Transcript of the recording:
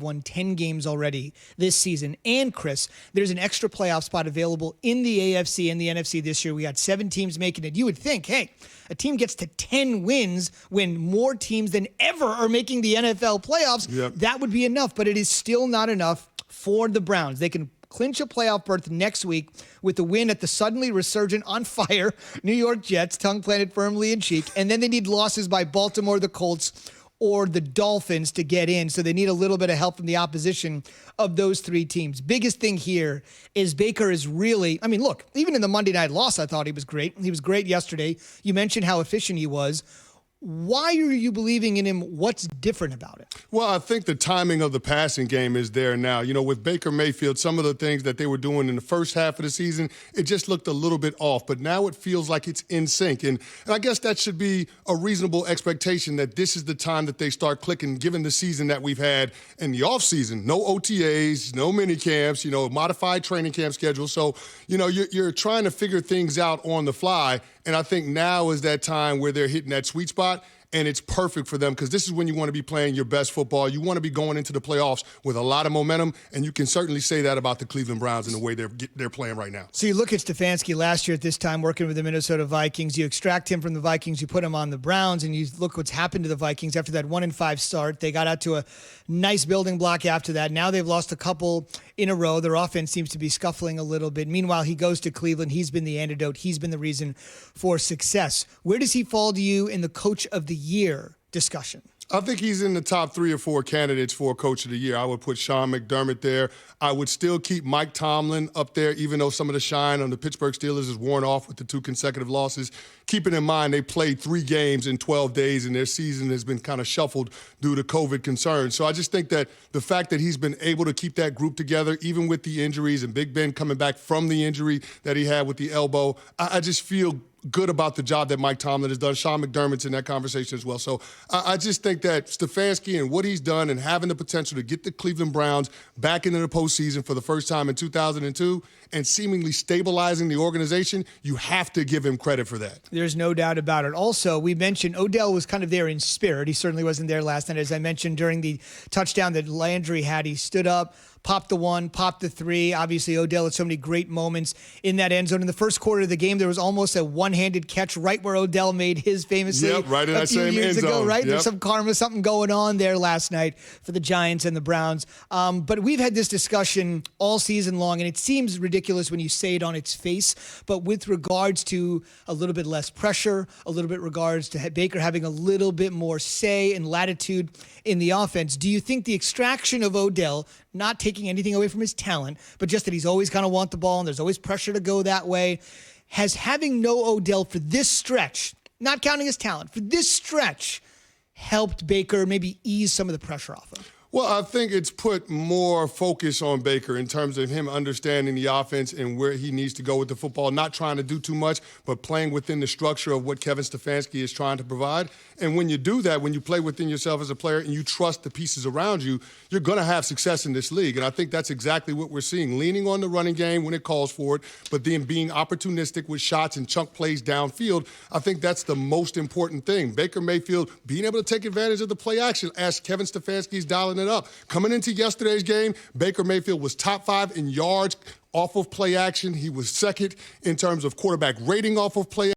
won 10 games already this season. And, Chris, there's an extra playoff spot available in the AFC and the NFC this year. We got 7 teams making it. You would think, hey, a team gets to 10 wins when more teams than ever are making the NFL playoffs. Yep. That would be enough, but it is still not enough for the Browns. They can clinch a playoff berth next week with the win at the suddenly resurgent, on fire New York Jets, tongue planted firmly in cheek. And then they need losses by Baltimore, the Colts, or the Dolphins to get in. So they need a little bit of help from the opposition of those 3 teams. Biggest thing here is Baker is really, I mean, look, even in the Monday night loss, I thought he was great. He was great yesterday. You mentioned how efficient he was. Why are you believing in him? What's different about it? Well, I think the timing of the passing game is there now. You know, with Baker Mayfield, some of the things that they were doing in the first half of the season, it just looked a little bit off. But now it feels like it's in sync. And I guess that should be a reasonable expectation that this is the time that they start clicking, given the season that we've had in the offseason. No OTAs, no mini camps, you know, modified training camp schedule. So, you know, you're trying to figure things out on the fly. And I think now is that time where they're hitting that sweet spot. And it's perfect for them because this is when you want to be playing your best football. You want to be going into the playoffs with a lot of momentum, and you can certainly say that about the Cleveland Browns and the way they're playing right now. So you look at Stefanski last year at this time working with the Minnesota Vikings. You extract him from the Vikings, you put him on the Browns, and you look what's happened to the Vikings after that 1-5 start. They got out to a nice building block after that. Now they've lost a couple in a row. Their offense seems to be scuffling a little bit. Meanwhile, he goes to Cleveland. He's been the antidote. He's been the reason for success. Where does he fall to you in the Coach of the Year discussion? I think he's in the top 3 or 4 candidates for Coach of the Year. I would put Sean McDermott there. I would still keep Mike Tomlin up there, even though some of the shine on the Pittsburgh Steelers is worn off with the 2 consecutive losses. Keeping in mind they played 3 games in 12 days, and their season has been kind of shuffled due to COVID concerns. So I just think that the fact that he's been able to keep that group together, even with the injuries, and Big Ben coming back from the injury that he had with the elbow, I just feel good about the job that Mike Tomlin has done. Sean McDermott's in that conversation as well. So I just think that Stefanski and what he's done and having the potential to get the Cleveland Browns back into the postseason for the first time in 2002 and seemingly stabilizing the organization, you have to give him credit for that. There's no doubt about it. Also, we mentioned Odell was kind of there in spirit. He certainly wasn't there last night. As I mentioned during the touchdown that Landry had, he stood up, popped the 1, popped the 3. Obviously, Odell had so many great moments in that end zone. In the first quarter of the game, there was almost a one-handed catch right where Odell made his famous save right in a that few same years end ago, zone. right? Yep. There's some karma, something going on there last night for the Giants and the Browns. But we've had this discussion all season long, and it seems ridiculous when you say it on its face. But with regards to a little bit less pressure, a little bit regards to Baker having a little bit more say and latitude in the offense, do you think the extraction of Odell, not taking anything away from his talent, but just that he's always going to want the ball and there's always pressure to go that way, has having no Odell for this stretch, not counting his talent, for this stretch, helped Baker maybe ease some of the pressure off him? Well, I think it's put more focus on Baker in terms of him understanding the offense and where he needs to go with the football, not trying to do too much, but playing within the structure of what Kevin Stefanski is trying to provide. And when you do that, when you play within yourself as a player and you trust the pieces around you, you're going to have success in this league. And I think that's exactly what we're seeing, leaning on the running game when it calls for it, but then being opportunistic with shots and chunk plays downfield. I think that's the most important thing. Baker Mayfield being able to take advantage of the play action as Kevin Stefanski's dialing it up. Coming into yesterday's game, Baker Mayfield was top 5 in yards off of play action. He was second in terms of quarterback rating off of play